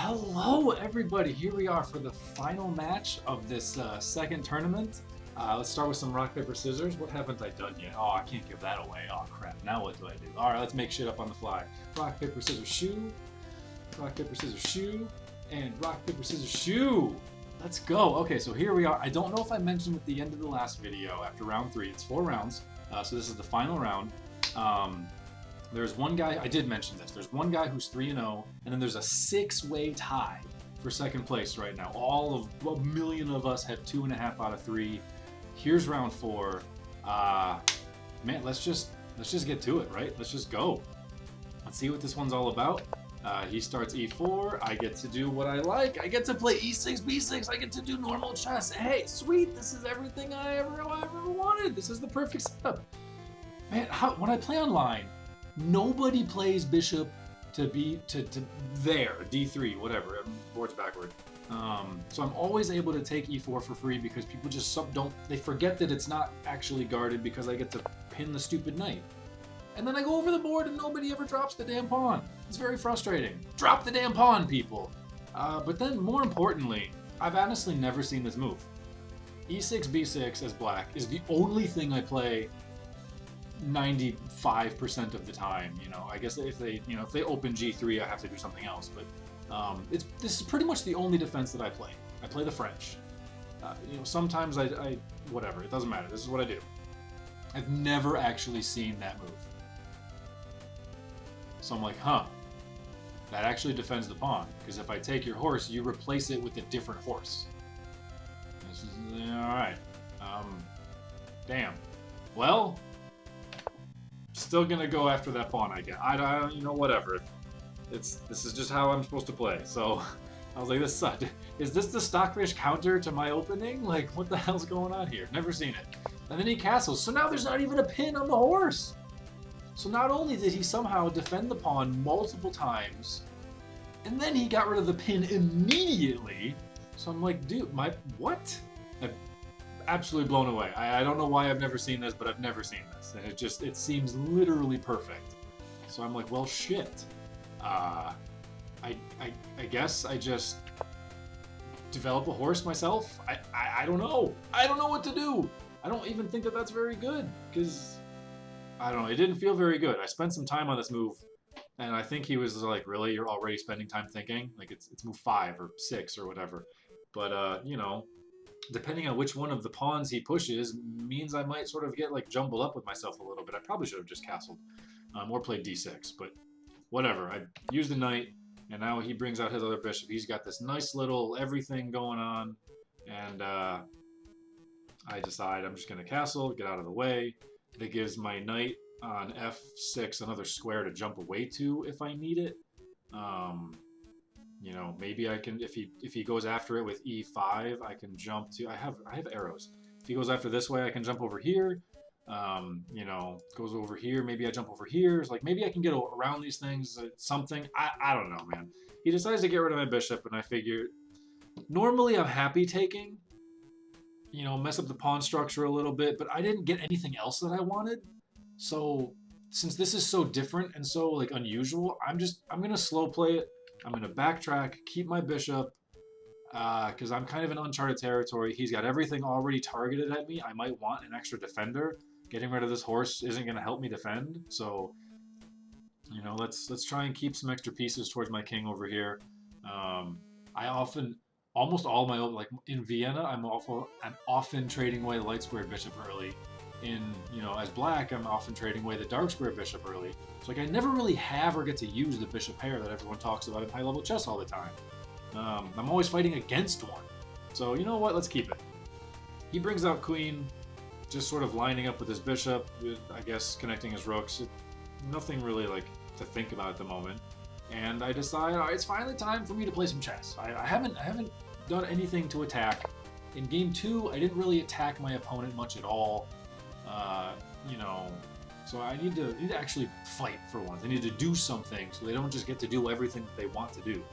Hello, everybody. Here we are for the final match of this second tournament. Let's start with some rock, paper, scissors. What haven't I done yet? Oh, I can't give that away. Oh, crap. Now what do I do? All right, let's make shit up on the fly. Rock, paper, scissors, shoe. Rock, paper, scissors, shoe. And rock, paper, scissors, shoe. Let's go. Okay, so here we are. I don't know if I mentioned at the end of the last video, after round 3, it's 4 rounds. So this is the final round. There's one guy, I did mention this, there's one guy who's 3-0, and then there's a 6-way tie for second place right now. All of a million of us have 2.5 out of 3. Here's round 4. Man, let's just get to it, right? Let's just go. Let's see what this one's all about. He starts e4. I get to do what I like. I get to play e6, b6. I get to do normal chess. Hey, sweet! This is everything I ever wanted. This is the perfect setup. Man, when I play online, nobody plays bishop to there, d3, whatever. Board's backward. So I'm always able to take e4 for free because people just they forget that it's not actually guarded because I get to pin the stupid knight. And then I go over the board and nobody ever drops the damn pawn. It's very frustrating. Drop the damn pawn, people! But then, more importantly, I've honestly never seen this move. e6, b6 as black is the only thing I play 95% of the time. You know, I guess if they open g3, I have to do something else. But this is pretty much the only defense that I play. I play the French. Sometimes I whatever. It doesn't matter. This is what I do. I've never actually seen that move. So I'm like, huh, that actually defends the pawn. Because if I take your horse, you replace it with a different horse. This is, all right. Damn. Well, still gonna go after that pawn, I guess. I don't, whatever. This is just how I'm supposed to play. So I was like, this sucked. Is this the Stockfish counter to my opening? Like, what the hell's going on here? Never seen it. And then he castles. So now there's not even a pin on the horse. So not only did he somehow defend the pawn multiple times, and then he got rid of the pin immediately. So I'm like, dude, what? I'm absolutely blown away. I don't know why I've never seen this, but I've never seen this. And it seems literally perfect. So I'm like, well, shit. I guess I just develop a horse myself. I don't know. I don't know what to do. I don't even think that that's very good because I don't know. It didn't feel very good. I spent some time on this move, and I think he was like, "Really, you're already spending time thinking? Like it's move 5 or 6 or whatever." But depending on which one of the pawns he pushes, means I might sort of get like jumbled up with myself a little bit. I probably should have just castled or played d6, but whatever. I used the knight, and now he brings out his other bishop. He's got this nice little everything going on, and I decide I'm just going to castle, get out of the way. That gives my knight on f6 another square to jump away to if I need it. Maybe I can, if he goes after it with e5, I can jump to, I have arrows. If he goes after this way, I can jump over here. Goes over here, maybe I jump over here. It's like, maybe I can get around these things, something. I don't know, man. He decides to get rid of my bishop, and I figure, normally I'm happy taking, mess up the pawn structure a little bit, but I didn't get anything else that I wanted. So since this is so different and so like unusual, I'm gonna slow play it. I'm gonna backtrack, keep my bishop, because I'm kind of in uncharted territory. He's got everything already targeted at me. I might want an extra defender. Getting rid of this horse isn't gonna help me defend. So, let's try and keep some extra pieces towards my king over here. Almost all my own, like in Vienna, I'm often trading away the light squared bishop early. As black, I'm often trading away the dark square bishop early. So like I never really have or get to use the bishop pair that everyone talks about in high level chess all the time. I'm always fighting against one. So you know what? Let's keep it. He brings out queen, just sort of lining up with his bishop, I guess connecting his rooks. Nothing really like to think about at the moment. And I decide, all right, it's finally time for me to play some chess. I haven't done anything to attack. In game 2, I didn't really attack my opponent much at all. So I need to actually fight for once. I need to do something so they don't just get to do everything that they want to do.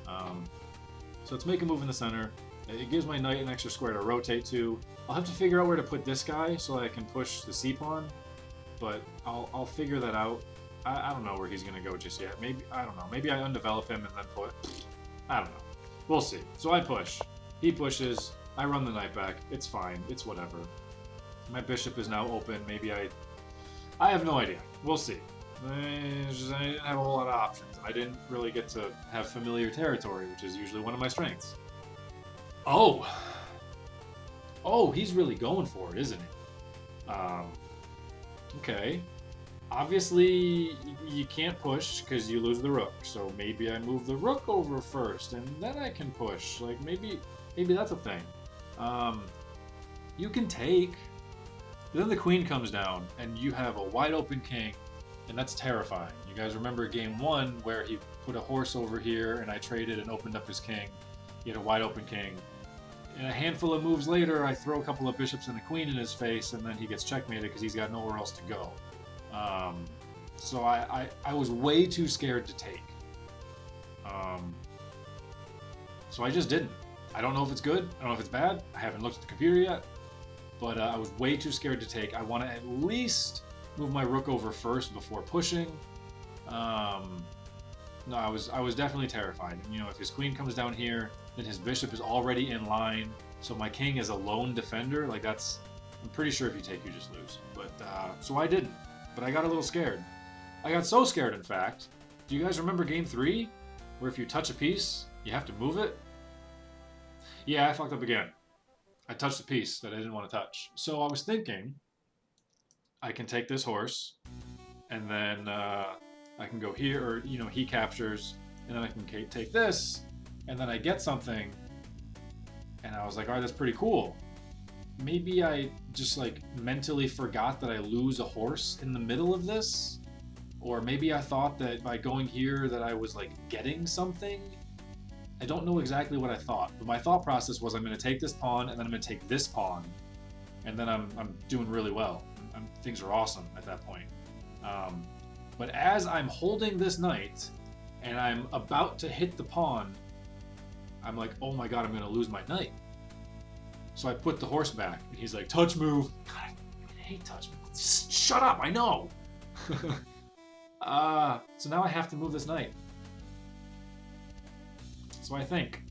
So let's make a move in the center. It gives my knight an extra square to rotate to. I'll have to figure out where to put this guy so I can push the c-pawn, but I'll figure that out. I don't know where he's going to go just yet. Maybe, I don't know. Maybe I undevelop him and then put... I don't know. We'll see. So I push. He pushes. I run the knight back. It's fine. It's whatever. My bishop is now open. Maybe I have no idea. We'll see. I didn't have a whole lot of options. I didn't really get to have familiar territory, which is usually one of my strengths. Oh! Oh, he's really going for it, isn't he? Okay. Obviously, you can't push because you lose the rook. So maybe I move the rook over first, and then I can push. Like, maybe that's a thing. You can take. Then the queen comes down, and you have a wide open king, and that's terrifying. You guys remember game 1 where he put a horse over here, and I traded and opened up his king. He had a wide open king. And a handful of moves later, I throw a couple of bishops and a queen in his face, and then he gets checkmated because he's got nowhere else to go. So I was way too scared to take. So I just didn't. I don't know if it's good. I don't know if it's bad. I haven't looked at the computer yet. But I was way too scared to take. I want to at least move my rook over first before pushing. No, I was definitely terrified. And, you know, if his queen comes down here, then his bishop is already in line. So my king is a lone defender. Like, that's... I'm pretty sure if you take, you just lose. But, so I didn't. But I got a little scared. I got so scared, in fact. Do you guys remember game 3? Where if you touch a piece, you have to move it? Yeah, I fucked up again. I touched a piece that I didn't want to touch. So I was thinking, I can take this horse, and then I can go here, or, you know, he captures, and then I can take this, and then I get something, and I was like, all right, that's pretty cool. Maybe I just, like, mentally forgot that I lose a horse in the middle of this, or maybe I thought that by going here that I was, like, getting something. I don't know exactly what I thought, but my thought process was I'm going to take this pawn, and then I'm going to take this pawn, and then I'm doing really well. Things are awesome at that point. But as I'm holding this knight, and I'm about to hit the pawn, I'm like, oh my god, I'm going to lose my knight. So I put the horse back, and he's like, touch move. God, I hate touch move. Shut up, I know. So now I have to move this knight. So I think,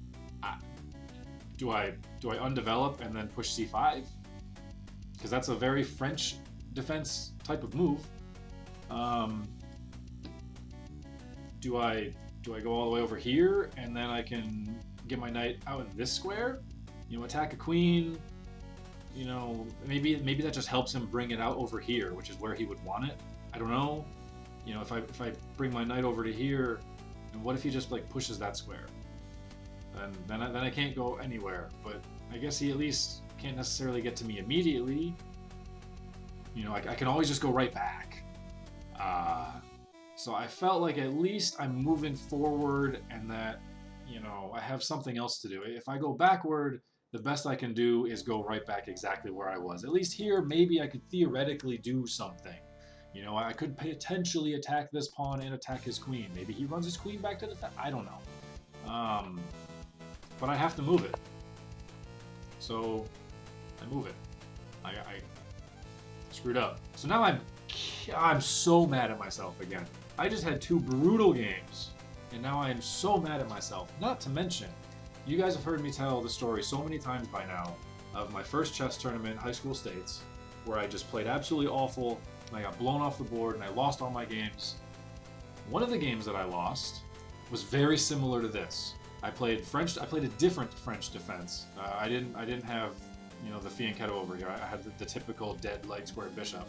do I undevelop and then push c5? Because that's a very French defense type of move. Do I go all the way over here and then I can get my knight out in this square? You know, attack a queen. You know, maybe that just helps him bring it out over here, which is where he would want it. I don't know. You know, if I bring my knight over to here, and what if he just like pushes that square? Then I can't go anywhere. But I guess he at least can't necessarily get to me immediately. You know, I can always just go right back. So I felt like at least I'm moving forward and that, you know, I have something else to do. If I go backward, the best I can do is go right back exactly where I was. At least here, maybe I could theoretically do something. You know, I could potentially attack this pawn and attack his queen. Maybe he runs his queen back to the... I don't know. But I have to move it. So I move it. I screwed up. So now I'm so mad at myself again. I just had 2 brutal games, and now I am so mad at myself. Not to mention, you guys have heard me tell the story so many times by now of my first chess tournament, High School States, where I just played absolutely awful, and I got blown off the board, and I lost all my games. One of the games that I lost was very similar to this. I played a different French defense. I didn't have, you know, the fianchetto over here. I had the typical dead light square bishop.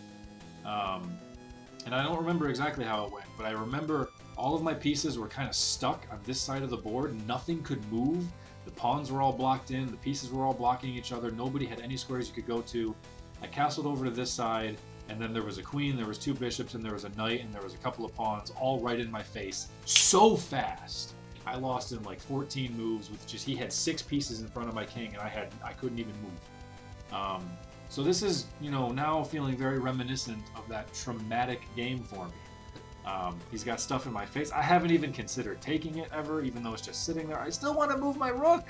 And I don't remember exactly how it went, but I remember all of my pieces were kind of stuck on this side of the board. Nothing could move. The pawns were all blocked in. The pieces were all blocking each other. Nobody had any squares you could go to. I castled over to this side, and then there was a queen, there was 2 bishops, and there was a knight, and there was a couple of pawns, all right in my face, so fast. I lost in like 14 moves with just, he had 6 pieces in front of my king, and I couldn't even move. So this is, you know, now feeling very reminiscent of that traumatic game for me. He's got stuff in my face. I haven't even considered taking it ever, even though it's just sitting there. I still want to move my rook.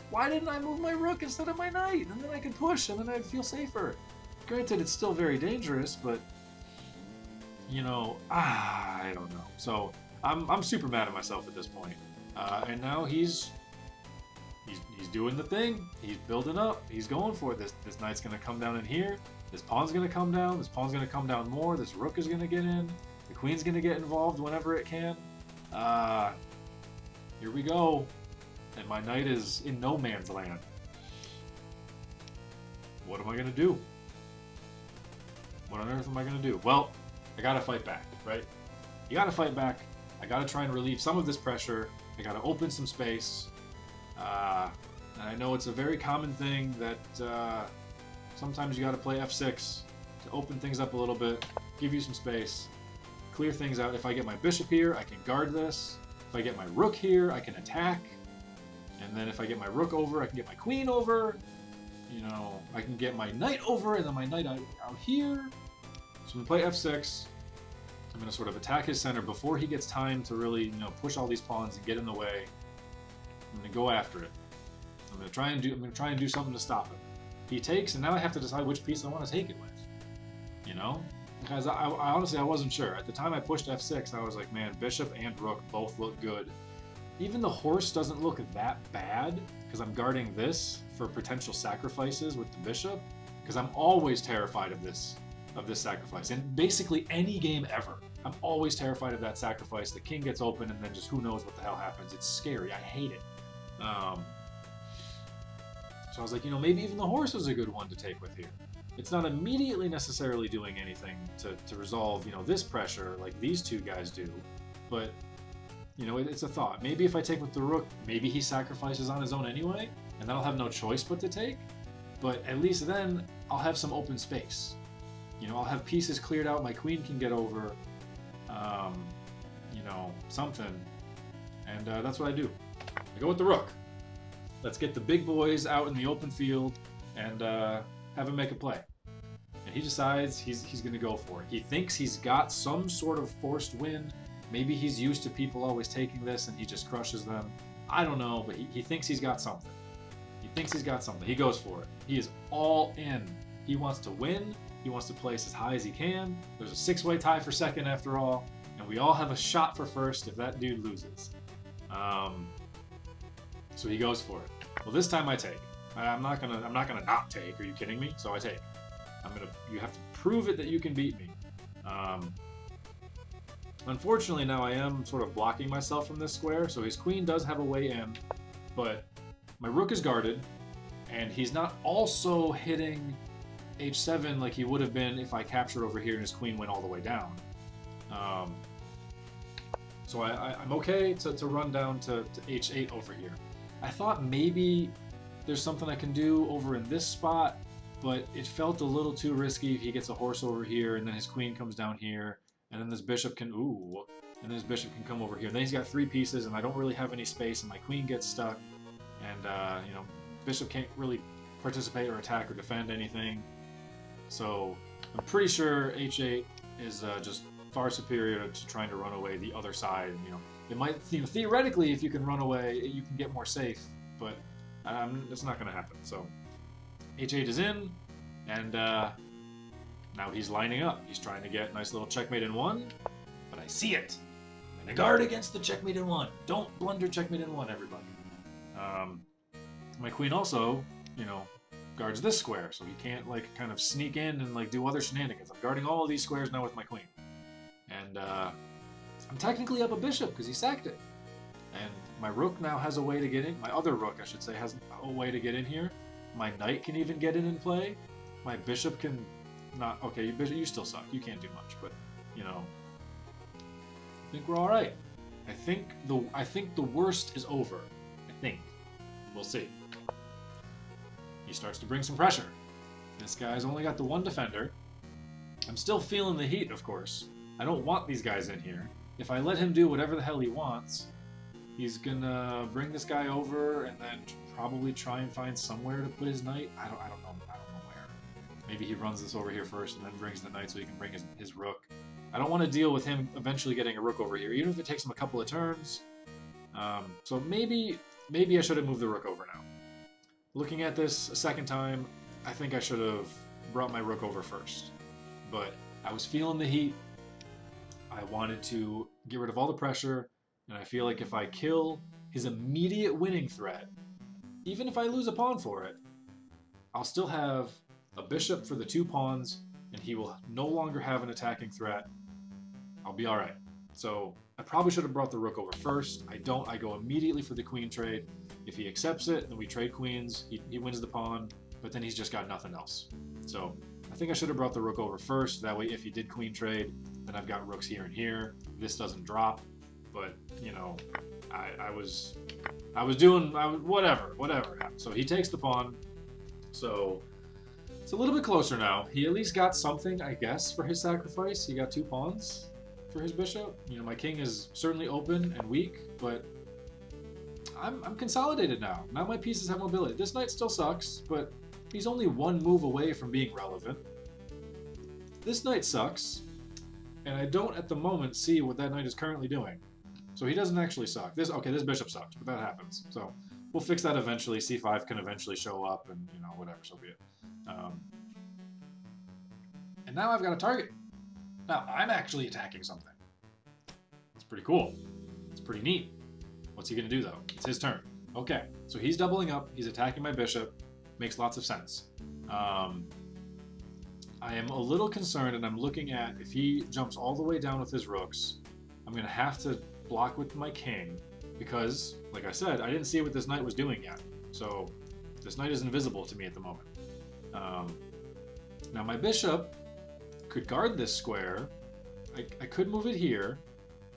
Why didn't I move my rook instead of my knight? And then I could push, and then I'd feel safer. Granted, it's still very dangerous, but, you know, I don't know. So I'm super mad at myself at this point. And now he's doing the thing. He's building up. He's going for it. This knight's gonna come down in here. This pawn's gonna come down. This pawn's gonna come down more. This rook is gonna get in. The queen's gonna get involved whenever it can. Here we go. And my knight is in no man's land. What am I gonna do? What on earth am I gonna do? Well, I gotta fight back, right? You gotta fight back. I gotta try and relieve some of this pressure. I gotta open some space. And I know it's a very common thing that sometimes you gotta play f6 to open things up a little bit, give you some space, clear things out. If I get my bishop here, I can guard this. If I get my rook here, I can attack. And then if I get my rook over, I can get my queen over. You know, I can get my knight over, and then my knight out here. So I'm gonna play f6. I'm gonna sort of attack his center before he gets time to really, you know, push all these pawns and get in the way. I'm gonna go after it. I'm gonna try and do something to stop it. He takes, and now I have to decide which piece I want to take it with. You know, because I honestly I wasn't sure at the time I pushed f6. I was like, man, bishop and rook both look good. Even the horse doesn't look that bad because I'm guarding this for potential sacrifices with the bishop. Because I'm always terrified of this sacrifice. In basically any game ever, I'm always terrified of that sacrifice. The king gets open and then just who knows what the hell happens. It's scary. I hate it. So I was like, you know, maybe even the horse is a good one to take with here. It's not immediately necessarily doing anything to resolve, you know, this pressure like these two guys do, but you know, it's a thought. Maybe if I take with the rook, maybe he sacrifices on his own anyway, and then I'll have no choice but to take. But at least then I'll have some open space. You know, I'll have pieces cleared out. My queen can get over, you know, something. And that's what I do. I go with the rook. Let's get the big boys out in the open field and have him make a play. And he decides he's going to go for it. He thinks he's got some sort of forced win. Maybe he's used to people always taking this and he just crushes them. I don't know, but he thinks he's got something. He thinks he's got something. He goes for it. He is all in. He wants to win. He wants to place as high as he can. There's a six-way tie for second after all, and we all have a shot for first if that dude loses. So he goes for it. Well, this time I take. I'm not gonna not take. Are you kidding me? So I take. You have to prove it that you can beat me. Unfortunately, now I am sort of blocking myself from this square, so his queen does have a way in, but my rook is guarded, and he's not also hitting h7 like he would have been if I captured over here and his queen went all the way down. So I'm okay to run down to h8 over here. I thought maybe there's something I can do over in this spot, but it felt a little too risky if he gets a horse over here and then his queen comes down here. And then this bishop can, come over here. And then he's got three pieces, and I don't really have any space, and my queen gets stuck. And, you know, bishop can't really participate or attack or defend anything. So I'm pretty sure h8 is just far superior to trying to run away the other side. You know, it might, you know, theoretically, if you can run away, you can get more safe, but it's not going to happen. So h8 is in, and now he's lining up. He's trying to get a nice little checkmate in one, but I see it. I'm going to guard against the checkmate in one. Don't blunder checkmate in one, everybody. My queen also, you know, guards this square, so he can't, like, kind of sneak in and, like, do other shenanigans. I'm guarding all of these squares now with my queen. And I'm technically up a bishop because he sacked it. And my rook now has a way to get in. My other rook, I should say, has a way to get in here. My knight can even get in and play. My bishop can... Not okay. You still suck. You can't do much, but you know, I think we're all right. I think the worst is over. I think we'll see. He starts to bring some pressure. This guy's only got the one defender. I'm still feeling the heat, of course. I don't want these guys in here. If I let him do whatever the hell he wants, he's gonna bring this guy over and then probably try and find somewhere to put his knight. I don't know. Maybe he runs this over here first and then brings the knight so he can bring his rook. I don't want to deal with him eventually getting a rook over here, even if it takes him a couple of turns. So maybe I should have moved the rook over now. Looking at this a second time, I think I should have brought my rook over first. But I was feeling the heat. I wanted to get rid of all the pressure, and I feel like if I kill his immediate winning threat, even if I lose a pawn for it, I'll still have a bishop for the 2 pawns, and he will no longer have an attacking threat. I'll be alright. So I probably should have brought the rook over first. I don't. I go immediately for the queen trade. If he accepts it, then we trade queens. He wins the pawn, but then he's just got nothing else. So I think I should have brought the rook over first. That way, if he did queen trade, then I've got rooks here and here. This doesn't drop. But, you know, whatever happened. So he takes the pawn. So it's a little bit closer now. He at least got something, I guess, for his sacrifice. He got 2 pawns for his bishop. You know, my king is certainly open and weak, but I'm consolidated now. Now my pieces have mobility. This knight still sucks, but he's only 1 move away from being relevant. This knight sucks, and I don't at the moment see what that knight is currently doing. So he doesn't actually suck. This bishop sucks, but that happens. So we'll fix that eventually. C5 can eventually show up, and you know, whatever, so be it. And now I've got a target. Now I'm actually attacking something. It's pretty cool. It's pretty neat. What's he gonna do though? It's his turn. Okay, so he's doubling up. He's attacking my bishop. Makes lots of sense. I am a little concerned, and I'm looking at if he jumps all the way down with his rooks, I'm gonna have to block with my king because, like I said, I didn't see what this knight was doing yet. So this knight is invisible to me at the moment. Now my bishop could guard this square. I could move it here,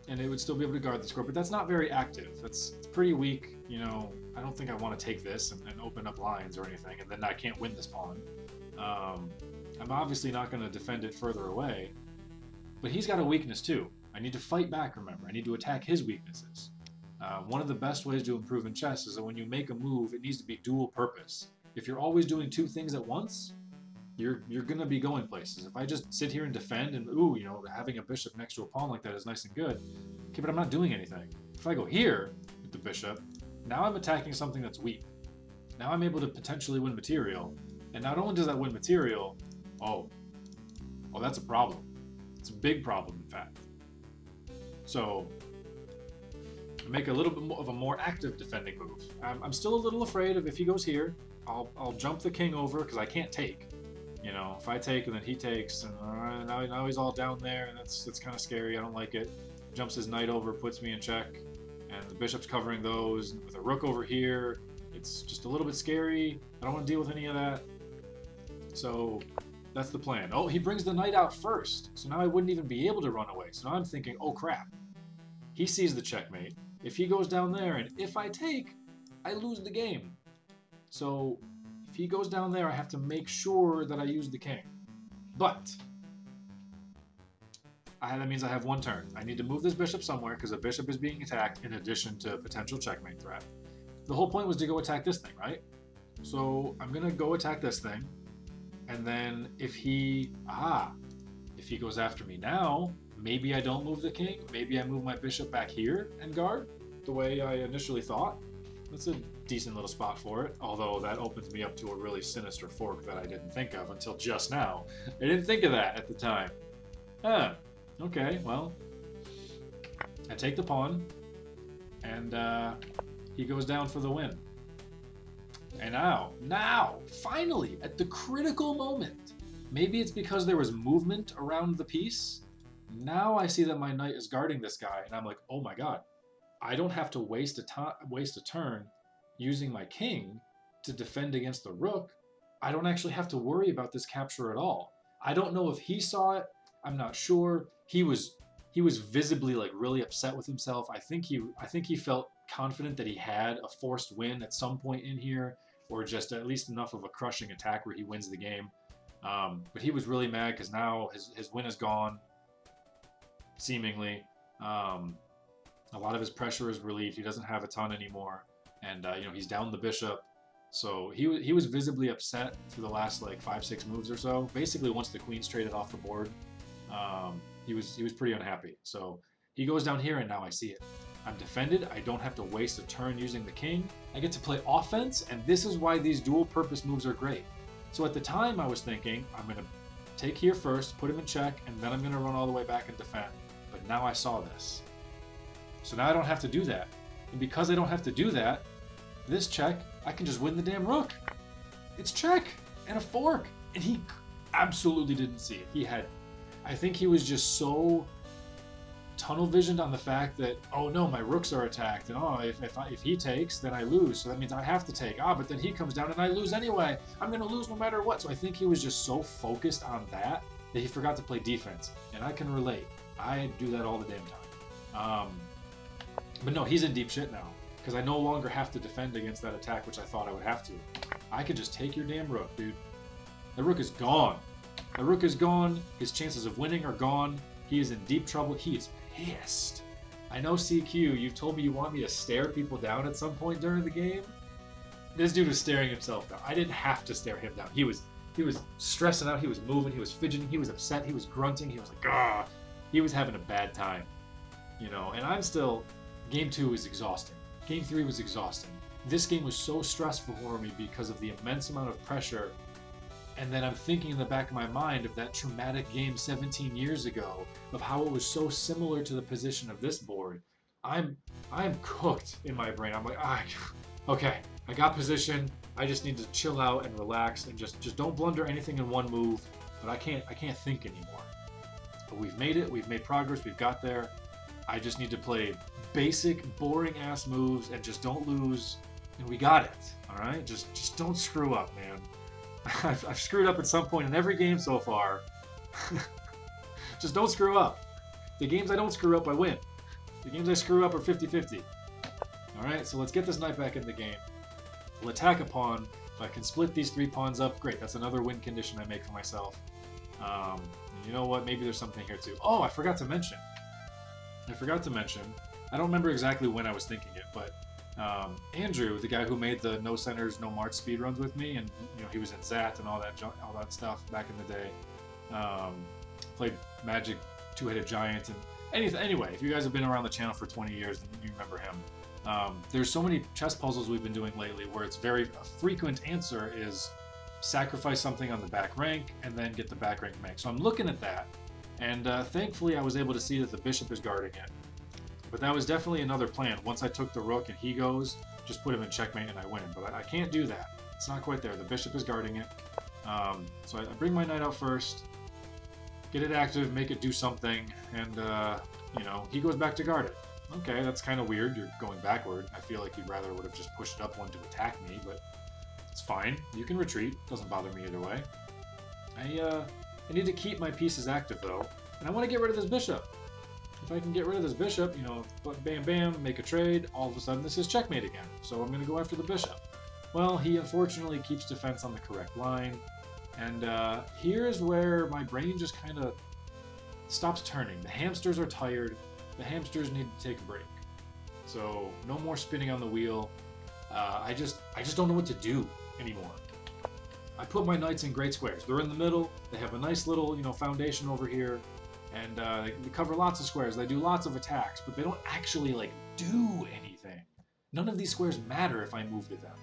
and it would still be able to guard the square, but that's not very active. It's pretty weak. You know, I don't think I want to take this and open up lines or anything, and then I can't win this pawn. I'm obviously not going to defend it further away, but he's got a weakness too. I need to fight back, remember. I need to attack his weaknesses. One of the best ways to improve in chess is that when you make a move, it needs to be dual purpose. If you're always doing 2 things at once, you're going to be going places. If I just sit here and defend and, ooh, you know, having a bishop next to a pawn like that is nice and good, okay, but I'm not doing anything. If I go here with the bishop, now I'm attacking something that's weak. Now I'm able to potentially win material. And not only does that win material, oh, that's a problem. It's a big problem, in fact. So make a little bit more of a more active defending move. I'm still a little afraid of if he goes here, I'll jump the king over because I can't take. You know, if I take and then he takes, and now he's all down there, and that's kind of scary. I don't like it. Jumps his knight over, puts me in check, and the bishop's covering those. And with a rook over here, it's just a little bit scary. I don't want to deal with any of that. So that's the plan. Oh, he brings the knight out first, so now I wouldn't even be able to run away. So now I'm thinking, oh crap. He sees the checkmate. If he goes down there, and if I take, I lose the game. So if he goes down there, I have to make sure that I use the king. But that means I have 1 turn. I need to move this bishop somewhere because the bishop is being attacked in addition to potential checkmate threat. The whole point was to go attack this thing, right? So I'm going to go attack this thing. And then if he goes after me now, maybe I don't move the king. Maybe I move my bishop back here and guard the way I initially thought. That's a decent little spot for it, although that opens me up to a really sinister fork that I didn't think of until just now. I didn't think of that at the time. Okay, well, I take the pawn, and he goes down for the win. And now, finally, at the critical moment, maybe it's because there was movement around the piece. Now I see that my knight is guarding this guy, and I'm like, oh my god, I don't have to waste a turn using my king to defend against the rook. I don't actually have to worry about this capture at all. I don't know if he saw it. I'm not sure. He was visibly like really upset with himself. I think he felt confident that he had a forced win at some point in here, or just at least enough of a crushing attack where he wins the game. But he was really mad because now his win is gone, seemingly. A lot of his pressure is relieved. He doesn't have a ton anymore, and you know, he's down the bishop. So he was visibly upset for the last like 5-6 moves or so. Basically, once the queen's traded off the board, he was pretty unhappy. So he goes down here, and now I see it. I'm defended. I don't have to waste a turn using the king. I get to play offense, and this is why these dual purpose moves are great. So at the time, I was thinking, I'm going to take here first, put him in check, and then I'm going to run all the way back and defend. But now I saw this. So now I don't have to do that. And because I don't have to do that, this check, I can just win the damn rook. It's check and a fork. And he absolutely didn't see it. I think he was just so tunnel visioned on the fact that, oh no, my rooks are attacked, and oh, if he takes, then I lose, so that means I have to take. But then he comes down and I lose anyway. I'm gonna lose no matter what. So I think he was just so focused on that he forgot to play defense, and I can relate. I do that all the damn time. But no, he's in deep shit now because I no longer have to defend against that attack, which I thought I would have to. I could just take your damn rook, dude. The rook is gone. The rook is gone. His chances of winning are gone. He is in deep trouble. He is pissed. I know, CQ, you've told me you want me to stare people down at some point during the game. This dude was staring himself down. I didn't have to stare him down. He was stressing out. He was moving. He was fidgeting. He was upset. He was grunting. He was like, ah. He was having a bad time, you know. And I'm still. Game 2 was exhausting. Game 3 was exhausting. This game was so stressful for me because of the immense amount of pressure. And then I'm thinking in the back of my mind of that traumatic game 17 years ago, of how it was so similar to the position of this board. I'm cooked in my brain. I'm like, okay, I got position. I just need to chill out and relax and just don't blunder anything in one move. But I can't think anymore. But we've made it. We've made progress. We've got there. I just need to play basic, boring ass moves and just don't lose. And we got it. All right, just don't screw up, man. I've screwed up at some point in every game so far. Just don't screw up. The games I don't screw up, I win. The games I screw up are 50-50. Alright, so let's get this knight back in the game. We'll attack a pawn. If I can split these 3 pawns up, great. That's another win condition I make for myself. You know what? Maybe there's something here too. Oh, I forgot to mention. I don't remember exactly when I was thinking it, but Andrew, the guy who made the no centers, no march speedruns with me, and he was in Zat and all that stuff back in the day. Played Magic, Two-Headed Giant, and anyway, if you guys have been around the channel for 20 years, then you remember him. There's so many chess puzzles we've been doing lately where it's a frequent answer is sacrifice something on the back rank and then get the back rank mech. So I'm looking at that, and thankfully I was able to see that the bishop is guarding it. But that was definitely another plan. Once I took the rook and he goes, just put him in checkmate and I win. But I can't do that. It's not quite there. The bishop is guarding it. So I bring my knight out first, get it active, make it do something, and he goes back to guard it. Okay, that's kind of weird. You're going backward. I feel like you'd rather would have just pushed it up one to attack me, but it's fine. You can retreat. Doesn't bother me either way. I need to keep my pieces active though, and I want to get rid of this bishop. If I can get rid of this bishop, bam, bam, make a trade, all of a sudden this is checkmate again. So I'm going to go after the bishop. Well, he unfortunately keeps defense on the correct line. And here's where my brain just kind of stops turning. The hamsters are tired. The hamsters need to take a break. So no more spinning on the wheel. I just don't know what to do anymore. I put my knights in great squares. They're in the middle. They have a nice little, foundation over here. And they cover lots of squares. They do lots of attacks, but they don't actually do anything. None of these squares matter if I move to them.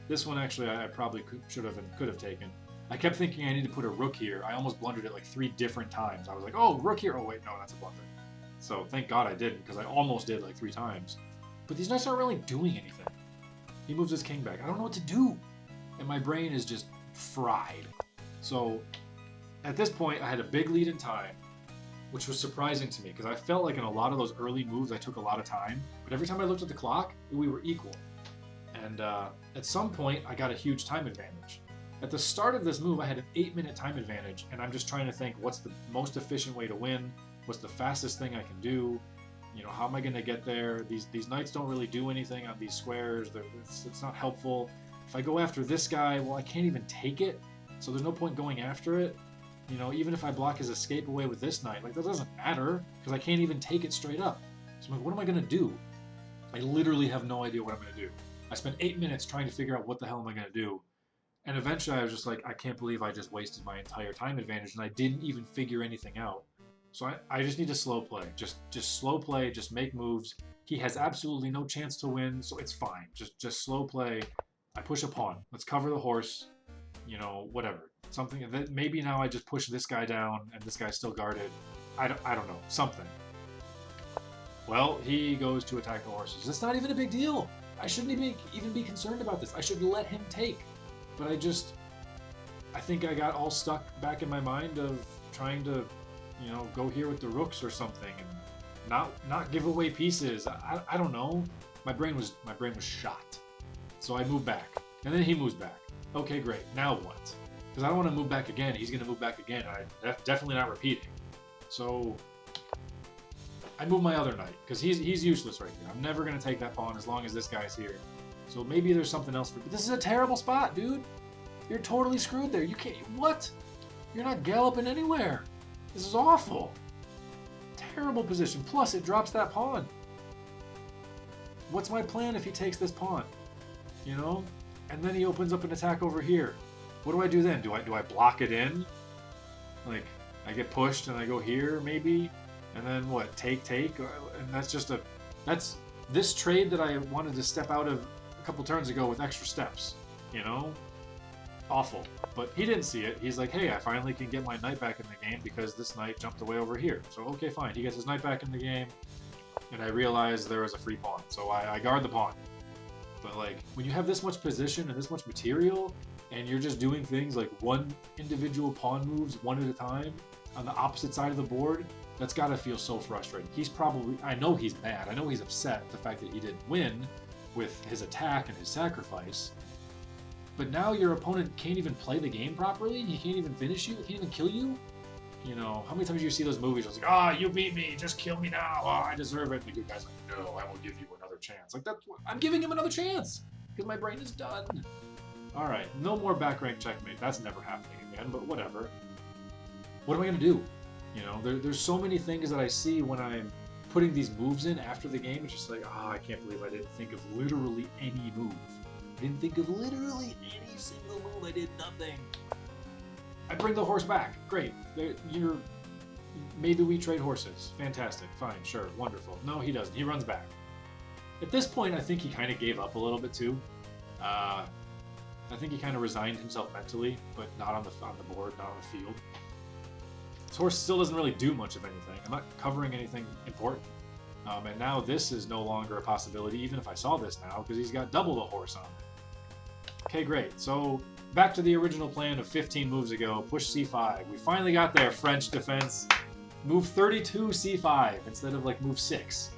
This one actually I probably could have taken. I kept thinking I need to put a rook here. I almost blundered it 3 different times. I was like, oh, rook here. Oh wait, no, that's a blunder. So thank God I didn't, because I almost did 3 times. But these knights aren't really doing anything. He moves his king back. I don't know what to do, and my brain is just fried. So at this point, I had a big lead in time, which was surprising to me because I felt like in a lot of those early moves, I took a lot of time. But every time I looked at the clock, we were equal. And at some point, I got a huge time advantage. At the start of this move, I had an 8-minute time advantage, and I'm just trying to think, what's the most efficient way to win? What's the fastest thing I can do? How am I going to get there? These knights don't really do anything on these squares. It's not helpful. If I go after this guy, well, I can't even take it, so there's no point going after it. Even if I block his escape away with this knight, that doesn't matter because I can't even take it straight up. So I'm like, what am I going to do? I literally have no idea what I'm going to do. I spent 8 minutes trying to figure out what the hell am I going to do. And eventually I was just like, I can't believe I just wasted my entire time advantage and I didn't even figure anything out. So I just need to slow play. Just slow play, just make moves. He has absolutely no chance to win, so it's fine. Just slow play. I push a pawn. Let's cover the horse. Whatever. Something that maybe now I just push this guy down and this guy's still guarded. I don't know. Something. Well, he goes to attack the horses. It's not even a big deal. I shouldn't even be concerned about this. I should let him take. But I think I got all stuck back in my mind of trying to, go here with the rooks or something and not give away pieces. I don't know. My brain was shot. So I moved back. And then he moves back. Okay, great. Now what? Because I don't want to move back again. He's going to move back again. I'm definitely not repeating. So I move my other knight because he's useless right here. I'm never going to take that pawn as long as this guy's here. So maybe there's something else. But this is a terrible spot, dude. You're totally screwed there. You can't. What? You're not galloping anywhere. This is awful. Terrible position. Plus, it drops that pawn. What's my plan if he takes this pawn? And then he opens up an attack over here. What do I do then? Do I block it in? Like, I get pushed and I go here maybe, and then what? Take, and that's this trade that I wanted to step out of a couple turns ago with extra steps. Awful. But he didn't see it. He's like, hey, I finally can get my knight back in the game because this knight jumped away over here. So okay, fine. He gets his knight back in the game, and I realized there was a free pawn, so I guard the pawn. But like, when you have this much position and this much material, and you're just doing things like one individual pawn moves one at a time on the opposite side of the board, that's got to feel so frustrating. I know he's mad. I know he's upset at the fact that he didn't win with his attack and his sacrifice. But now your opponent can't even play the game properly. He can't even finish you. He can't even kill you. How many times do you see those movies? It's like, you beat me. Just kill me now. I deserve it. And the good guy's like, no, I will give you another chance. Like, I'm giving him another chance because my brain is done. All right, no more back rank checkmate. That's never happening again, but whatever. What am I going to do? There's so many things that I see when I'm putting these moves in after the game. It's just like, I can't believe I didn't think of literally any move. I didn't think of literally any single move. I did nothing. I bring the horse back. Great. Maybe we trade horses. Fantastic. Fine. Sure. Wonderful. No, he doesn't. He runs back. At this point, I think he kind of gave up a little bit too. I think he kind of resigned himself mentally, but not on the board, not on the field. This horse still doesn't really do much of anything. I'm not covering anything important. And now this is no longer a possibility, even if I saw this now, because he's got double the horse on it. Okay, great. So back to the original plan of 15 moves ago, push c5. We finally got there, French defense. Move 32 c5 instead of like move 6.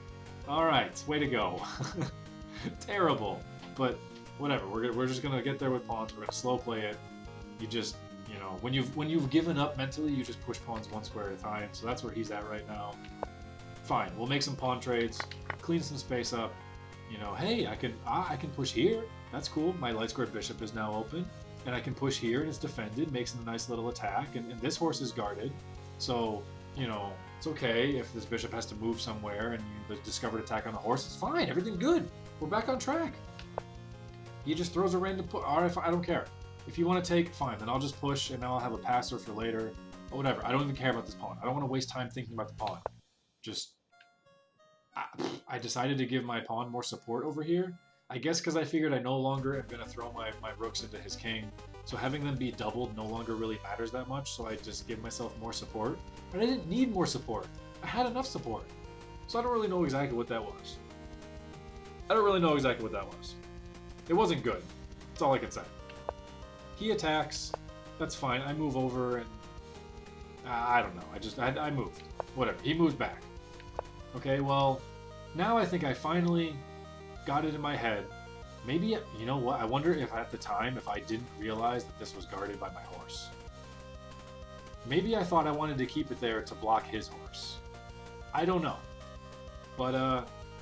All right, way to go. Terrible, but whatever. We're just gonna get there with pawns. We're gonna slow play it. You just, when you've given up mentally, you just push pawns one square at a time. So that's where he's at right now. Fine, we'll make some pawn trades, clean some space up. Hey, I can push here. That's cool. My light squared bishop is now open, and I can push here and it's defended, makes a nice little attack, and this horse is guarded. So, it's okay if this bishop has to move somewhere and the discovered attack on the horse. It's fine. Everything good. We're back on track. He just throws a random push. All right, I don't care. If you want to take, fine. Then I'll just push, and then I'll have a passer for later. Or whatever. I don't even care about this pawn. I don't want to waste time thinking about the pawn. I decided to give my pawn more support over here. I guess because I figured I no longer am going to throw my rooks into his king. So having them be doubled no longer really matters that much. So I just give myself more support. But I didn't need more support. I had enough support. So I don't really know exactly what that was. It wasn't good. That's all I can say. He attacks. That's fine. I move over and... I don't know. I moved. Whatever. He moves back. Okay, well, now I think I finally got it in my head. Maybe, you know what? I wonder if at the time, if I didn't realize that this was guarded by my horse. Maybe I thought I wanted to keep it there to block his horse. I don't know. But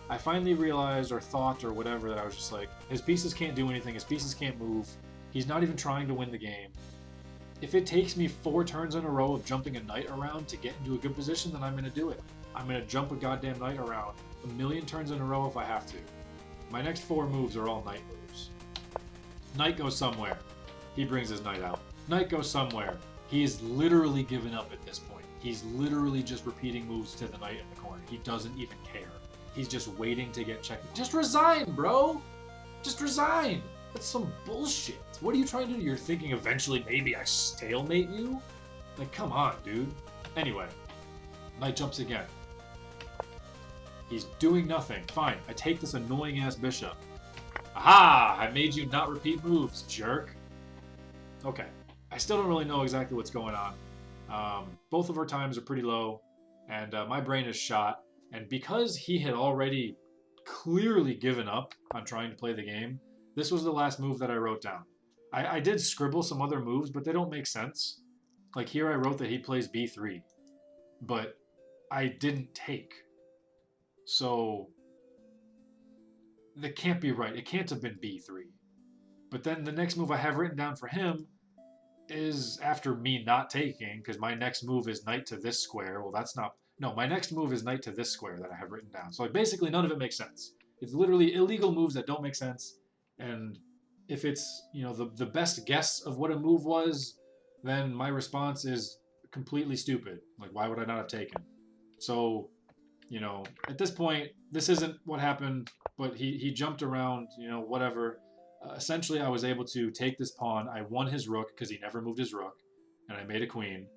I finally realized or thought or whatever that I was just like, his pieces can't do anything. His pieces can't move. He's not even trying to win the game. If it takes me 4 turns in a row of jumping a knight around to get into a good position, then I'm going to do it. I'm going to jump a goddamn knight around 1,000,000 turns in a row if I have to. My next 4 moves are all knight moves. Knight goes somewhere. He brings his knight out. Knight goes somewhere. He is literally given up at this point. He's literally just repeating moves to the knight in the corner. He doesn't even care. He's just waiting to get checked. Just resign, bro! Just resign! That's some bullshit. What are you trying to do? You're thinking eventually maybe I stalemate you? Like, come on, dude. Anyway, knight jumps again. He's doing nothing. Fine, I take this annoying-ass bishop. Aha! I made you not repeat moves, jerk. Okay. I still don't really know exactly what's going on. Both of our times are pretty low, and my brain is shot. And because he had already clearly given up on trying to play the game, this was the last move that I wrote down. I did scribble some other moves, but they don't make sense. Like here I wrote that he plays b3, but I didn't take. So that can't be right. It can't have been b3. But then the next move I have written down for him is after me not taking, because my next move is knight to this square. Well, that's not... No, my next move is knight to this square that I have written down. So like basically none of it makes sense. It's literally illegal moves that don't make sense. And if it's, you know, the best guess of what a move was, then my response is completely stupid. Like, why would I not have taken? So, you know, at this point, this isn't what happened, but he jumped around, you know, whatever. Essentially, I was able to take this pawn. I won his rook because he never moved his rook, and I made a queen.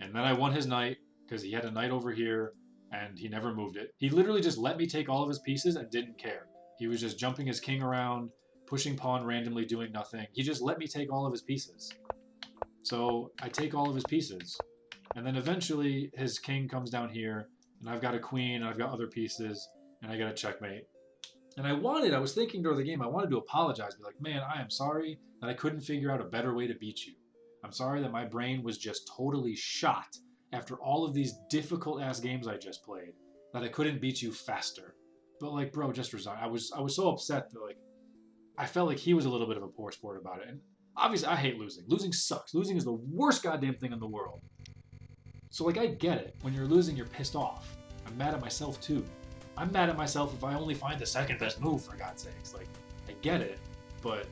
And then I won his knight because he had a knight over here, and he never moved it. He literally just let me take all of his pieces and didn't care. He was just jumping his king around, pushing pawn randomly, doing nothing. He just let me take all of his pieces. So I take all of his pieces. And then eventually his king comes down here, and I've got a queen, and I've got other pieces, and I get a checkmate. And I was thinking during the game, I wanted to apologize, be like, man, I am sorry that I couldn't figure out a better way to beat you. I'm sorry that my brain was just totally shot after all of these difficult-ass games I just played, that I couldn't beat you faster. But like, bro, just resign. I was so upset that like, I felt like he was a little bit of a poor sport about it. And obviously, I hate losing. Losing sucks. Losing is the worst goddamn thing in the world. So like, I get it. When you're losing, you're pissed off. I'm mad at myself too. I'm mad at myself if I only find the second best move, for God's sakes. Like, I get it, but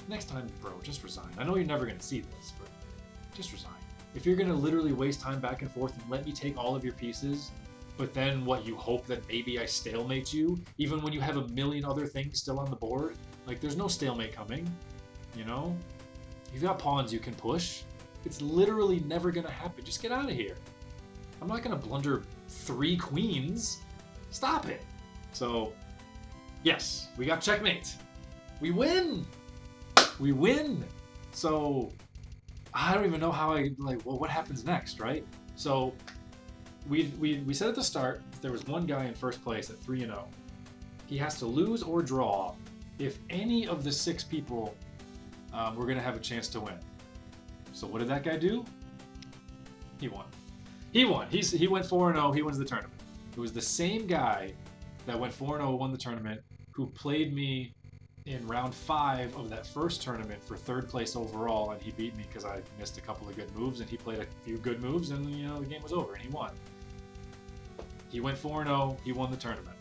next time, bro, just resign. I know you're never going to see this, but just resign. If you're going to literally waste time back and forth and let me take all of your pieces, but then what, you hope that maybe I stalemate you, even when you have a million other things still on the board? Like, there's no stalemate coming, you know? You've got pawns you can push. It's literally never going to happen. Just get out of here. I'm not going to blunder 3 queens. Stop it. So, yes, we got checkmate. We win. We win. So, I don't even know how well, what happens next, right? So, we said at the start, there was one guy in first place at 3-0. He has to lose or draw if any of the 6 people were going to have a chance to win. So, what did that guy do? He won. He won. He went 4-0. He wins the tournament. It was the same guy that went 4-0, won the tournament, who played me in round 5 of that first tournament for 3rd place overall, and he beat me because I missed a couple of good moves, and he played a few good moves, and you know the game was over, and he won. He went 4-0, he won the tournament.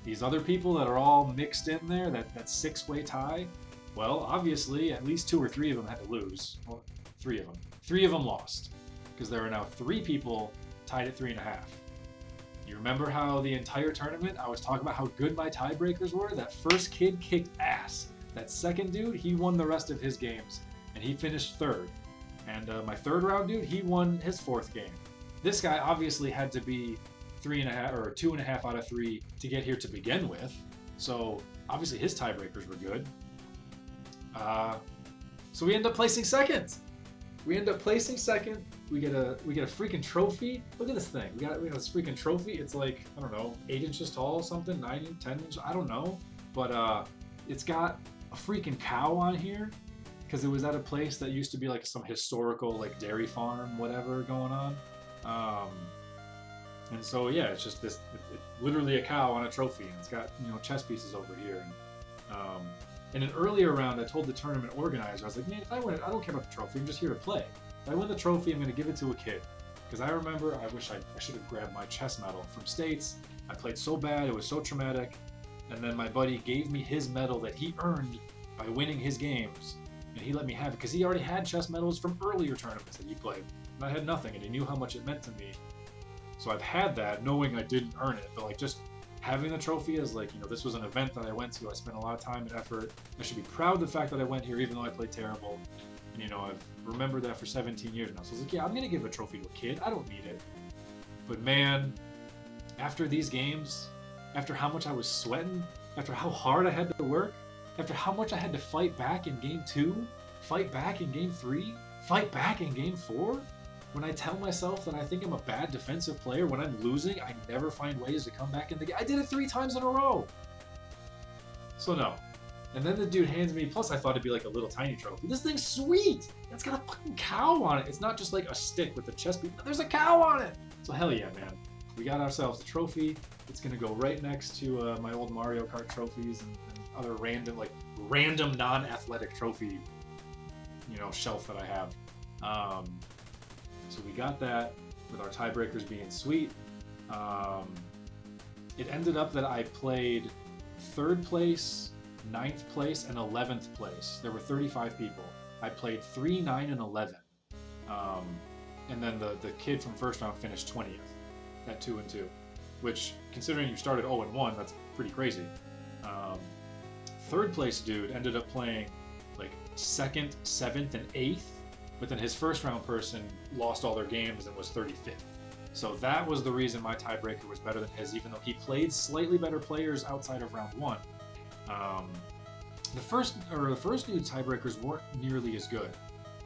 These other people that are all mixed in there, that 6-way tie, well, obviously, at least 2 or 3 of them had to lose. Well, 3 of them. 3 of them lost, because there are now 3 people tied at 3.5. You remember how the entire tournament I was talking about how good my tiebreakers were? That first kid kicked ass. That second dude, he won the rest of his games, and he finished 3rd. And my 3rd round dude, he won his 4th game. This guy obviously had to be 3.5 or 2.5 out of 3 to get here to begin with. So obviously his tiebreakers were good. So we end up placing 2nd. We end up placing 2nd. We get a freaking trophy. Look at this thing. We got this freaking trophy. It's like, I don't know, 8 inches tall or something, 9, 10 inches. I don't know. But it's got a freaking cow on here because it was at a place that used to be like some historical like dairy farm, whatever going on. And so yeah, it's just this. It's literally a cow on a trophy, and it's got, you know, chess pieces over here. And in an earlier round, I told the tournament organizer, I was like, man, if I win it, I don't care about the trophy. I'm just here to play. If I win the trophy, I'm going to give it to a kid. Because I remember, I wish I should have grabbed my chess medal from States. I played so bad, it was so traumatic. And then my buddy gave me his medal that he earned by winning his games. And he let me have it because he already had chess medals from earlier tournaments that he played. And I had nothing, and he knew how much it meant to me. So I've had that, knowing I didn't earn it. But like, just having the trophy is like, you know, this was an event that I went to. I spent a lot of time and effort. I should be proud of the fact that I went here, even though I played terrible. And, you know, I've remembered that for 17 years now. So I was like, yeah, I'm going to give a trophy to a kid. I don't need it. But man, after these games, after how much I was sweating, after how hard I had to work, after how much I had to fight back in game 2, fight back in game 3, fight back in game 4, when I tell myself that I think I'm a bad defensive player, when I'm losing, I never find ways to come back in the game. I did it 3 times in a row. So no. And then the dude hands me, plus I thought it'd be like a little tiny trophy. This thing's sweet! It's got a fucking cow on it. It's not just like a stick with a chest piece. There's a cow on it! So hell yeah, man. We got ourselves a trophy. It's gonna go right next to my old Mario Kart trophies and other random non-athletic trophy, shelf that I have. So we got that with our tiebreakers being sweet. It ended up that I played 3rd place, 9th place, and 11th place. There were 35 people. I played 3, 9, and 11. And then the kid from first round finished 20th at 2 and 2, which, considering you started 0 and 1, that's pretty crazy. 3rd place dude ended up playing like 2nd, 7th, and 8th, but then his first round person lost all their games and was 35th. So that was the reason my tiebreaker was better than his, even though he played slightly better players outside of round 1. The first dude's tiebreakers weren't nearly as good.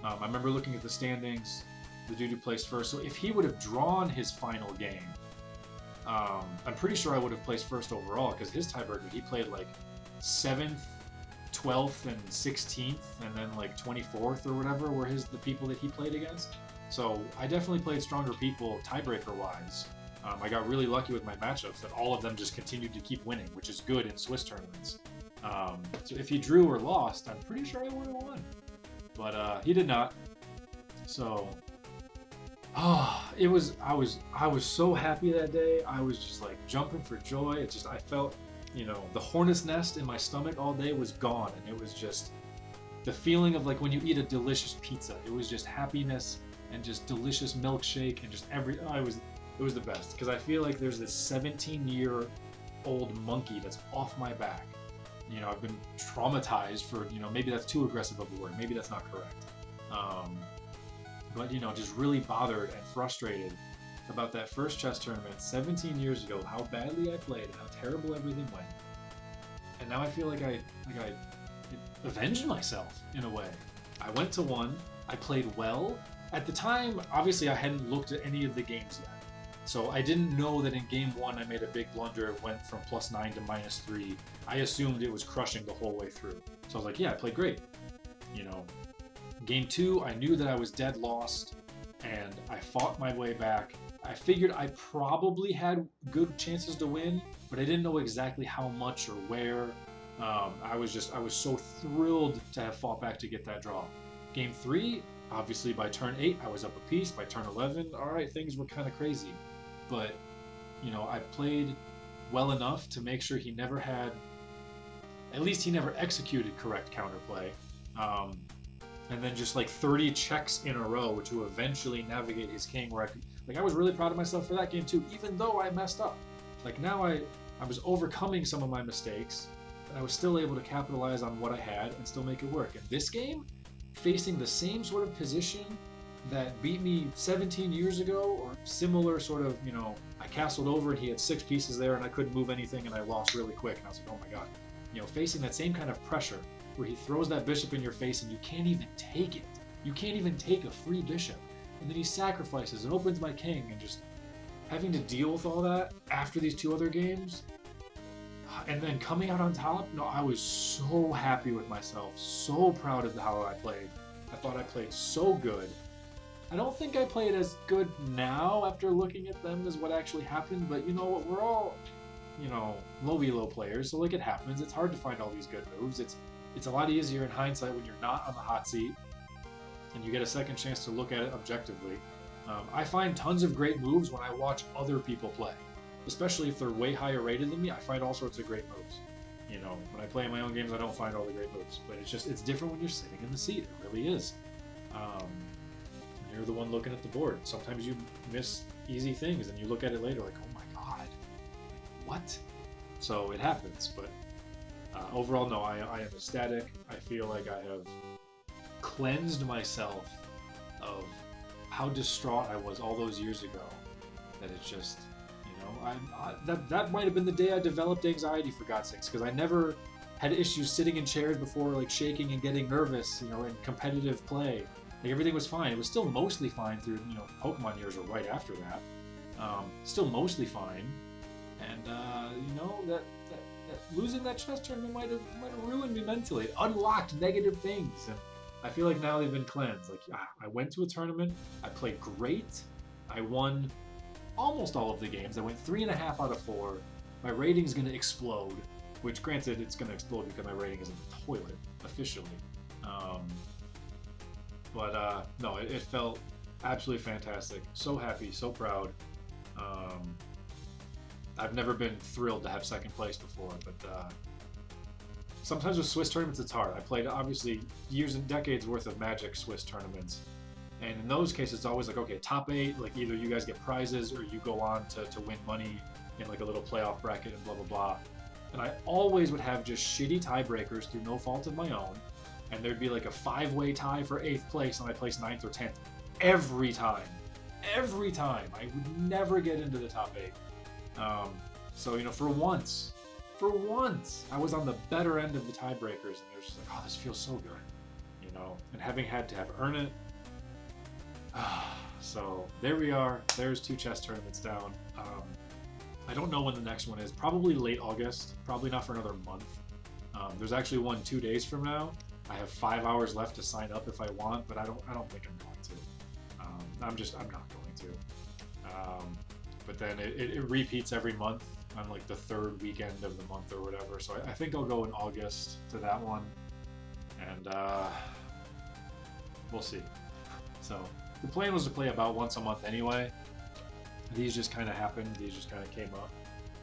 I remember looking at the standings, the dude who placed first. So if he would have drawn his final game, I'm pretty sure I would have placed first overall, because his tiebreaker, he played like 7th, 12th, and 16th, and then like 24th or whatever were the people that he played against. So I definitely played stronger people tiebreaker-wise. I got really lucky with my matchups that all of them just continued to keep winning, which is good in Swiss tournaments. So if he drew or lost, I'm pretty sure I would have won. But he did not. So I was so happy that day. I was just like jumping for joy. I felt, the hornet's nest in my stomach all day was gone, and it was just the feeling of like when you eat a delicious pizza. It was just happiness and just delicious milkshake and just it was the best, because I feel like there's this 17-year-old monkey that's off my back. I've been traumatized for, maybe that's too aggressive of a word. Maybe that's not correct. But, just really bothered and frustrated about that first chess tournament 17 years ago, how badly I played and how terrible everything went. And now I feel like I avenged myself in a way. I went to 1, I played well. At the time, obviously I hadn't looked at any of the games yet. So I didn't know that in game 1 I made a big blunder. It went from +9 to -3. I assumed it was crushing the whole way through. So I was like, yeah, I played great. Game 2, I knew that I was dead lost, and I fought my way back. I figured I probably had good chances to win, but I didn't know exactly how much or where. I was so thrilled to have fought back to get that draw. Game 3, obviously by turn 8, I was up a piece. By turn 11, all right, things were kind of crazy. But, I played well enough to make sure he never executed correct counterplay. And then just like 30 checks in a row to eventually navigate his king, where I was really proud of myself for that game too, even though I messed up. Like now I was overcoming some of my mistakes, but I was still able to capitalize on what I had and still make it work. And this game, facing the same sort of position that beat me 17 years ago, or similar sort of, I castled over and he had 6 pieces there and I couldn't move anything and I lost really quick. And I was like, oh my God, facing that same kind of pressure where he throws that bishop in your face and you can't even take it. You can't even take a free bishop. And then he sacrifices and opens my king, and just having to deal with all that after these 2 other games, and then coming out on top, I was so happy with myself, so proud of how I played. I thought I played so good. I don't think I played as good now after looking at them as what actually happened, but you know what, we're all, low elo players, so it happens. It's hard to find all these good moves. It's a lot easier in hindsight when you're not on the hot seat and you get a second chance to look at it objectively. I find tons of great moves when I watch other people play, especially if they're way higher rated than me. I find all sorts of great moves. When I play in my own games, I don't find all the great moves, but it's different when you're sitting in the seat. It really is. You're the one looking at the board. Sometimes you miss easy things and you look at it later like, oh my God, what? So it happens, but overall, no, I am ecstatic. I feel like I have cleansed myself of how distraught I was all those years ago. That it's just, that might have been the day I developed anxiety, for God's sakes, because I never had issues sitting in chairs before, like shaking and getting nervous, you know, in competitive play. Like everything was fine. It was still mostly fine through, you know, Pokemon years were right after that. Still mostly fine, and you know that losing that chess tournament might have ruined me mentally. It unlocked negative things, and I feel like now they've been cleansed. Like I went to a tournament, I played great, I won almost all of the games. I went 3.5 out of 4. My rating's gonna explode, which granted it's gonna explode because my rating is in the toilet officially. No, it felt absolutely fantastic. So happy, so proud. I've never been thrilled to have second place before, but sometimes with Swiss tournaments it's hard. I played obviously years and decades worth of Magic Swiss tournaments, and in those cases it's always like, okay, top 8, like either you guys get prizes or you go on to win money in like a little playoff bracket and blah blah blah. And I always would have just shitty tiebreakers through no fault of my own, and there'd be like a 5-way tie for 8th place and I placed 9th or 10th every time. Every time. I would never get into the top 8. So, you know, for once, I was on the better end of the tiebreakers, and they're just like, oh, this feels so good, you know, and having had to have earned it. So there we are. There's 2 chess tournaments down. I don't know when the next one is. Probably late August. Probably not for another month. There's actually one 2 days from now. I have 5 hours left to sign up if I want, but I don't think I'm going to. I'm not going to. But then it repeats every month on like the 3rd weekend of the month or whatever. So I think I'll go in August to that one, and we'll see. So the plan was to play about once a month anyway. These just kind of happened. These just kind of came up,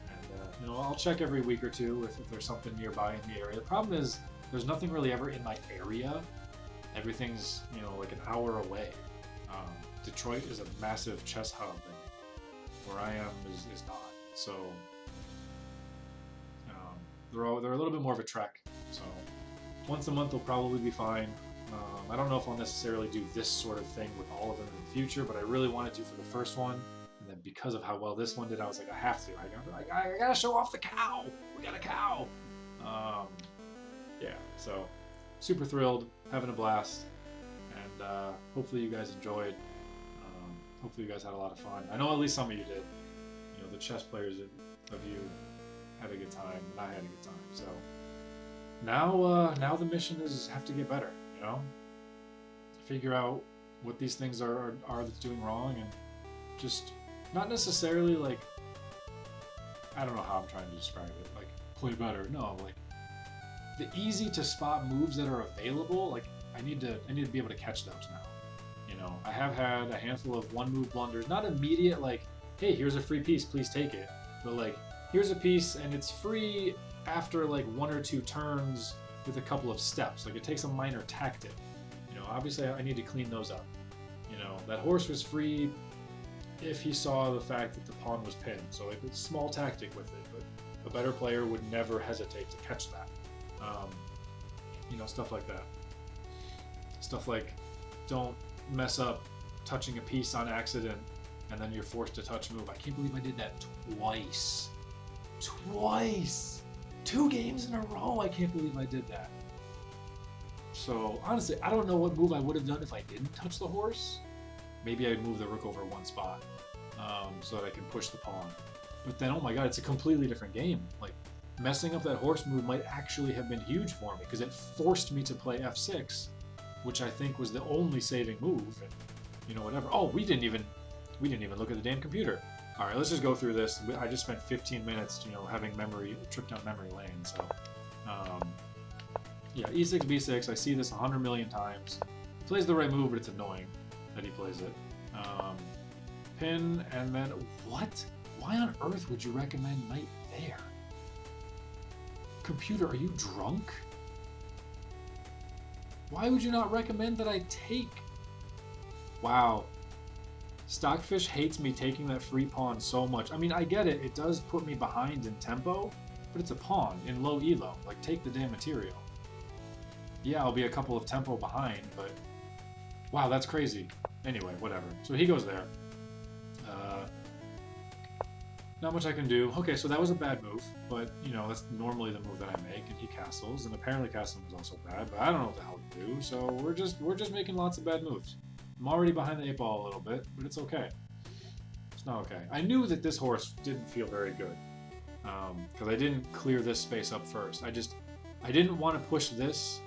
and you know, I'll check every week or two if there's something nearby in the area. The problem is there's nothing really ever in my area. Everything's, you know, like an hour away. Detroit is a massive chess hub, and where I am is not. So they're a little bit more of a trek. So once a month will probably be fine. I don't know if I'll necessarily do this sort of thing with all of them in the future, but I really wanted to for the first one. And then because of how well this one did, I was like, I have to. I gotta show off the cow. We got a cow. Yeah, so super thrilled, having a blast, and hopefully you guys enjoyed. Hopefully you guys had a lot of fun. I know at least some of you did. You know, the chess players of you had a good time, and I had a good time. So now the mission is have to get better. You know, figure out what these things are that's doing wrong, and just not necessarily like, I don't know how I'm trying to describe it. Like play better. No, like the easy to spot moves that are available. Like I need to be able to catch those now. You know, I have had a handful of one-move blunders, not immediate like, hey, here's a free piece, please take it. But like, here's a piece and it's free after like 1 or 2 turns with a couple of steps. Like it takes a minor tactic. You know, obviously I need to clean those up. You know, that horse was free if he saw the fact that the pawn was pinned. So like it's a small tactic with it, but a better player would never hesitate to catch that. You know, stuff like that. Stuff like, don't mess up touching a piece on accident and then you're forced to touch move. I can't believe I did that twice. 2 games in a row. I can't believe I did that. So honestly, I don't know what move I would have done if I didn't touch the horse. Maybe I'd move the rook over 1 spot so that I can push the pawn. But then, oh my god, it's a completely different game. Like, messing up that horse move might actually have been huge for me because it forced me to play f6, which I think was the only saving move. And, you know, whatever. Oh, we didn't even look at the damn computer. All right, let's just go through this. I just spent 15 minutes, you know, having trip down memory lane. So, yeah, e6, b6. I see this 100 million times. He plays the right move, but it's annoying that he plays it. Pin, and then what? Why on earth would you recommend knight there? Computer, are you drunk? Why would you not recommend that I take? Wow. Stockfish hates me taking that free pawn so much. I mean, I get it. It does put me behind in tempo, but it's a pawn in low elo. Like, take the damn material. Yeah, I'll be a couple of tempo behind, but wow, that's crazy. Anyway, whatever. So he goes there. Not much I can do. Okay, so that was a bad move, but you know that's normally the move that I make, and he castles, and apparently castling was also bad, but I don't know what the hell to do. So we're just making lots of bad moves. I'm already behind the 8 ball a little bit, but it's okay. It's not okay. I knew that this horse didn't feel very good because I didn't clear this space up first. I didn't want to push this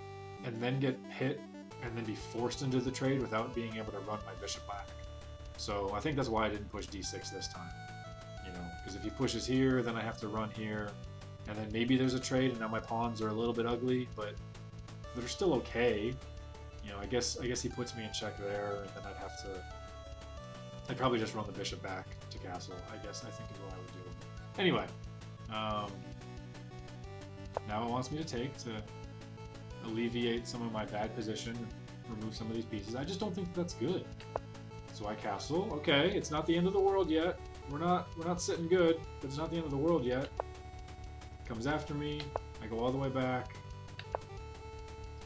and then get hit and then be forced into the trade without being able to run my bishop back. So I think that's why I didn't push d6 this time. You know, because if he pushes here, then I have to run here, and then maybe there's a trade, and now my pawns are a little bit ugly, but they're still okay. You know, I guess he puts me in check there, and then I'd probably just run the bishop back to castle. I think is what I would do. Anyway, now it wants me to take to alleviate some of my bad position, remove some of these pieces. I just don't think that's good. So I castle. Okay, it's not the end of the world yet. We're not sitting good, but it's not the end of the world yet. Comes after me. I go all the way back.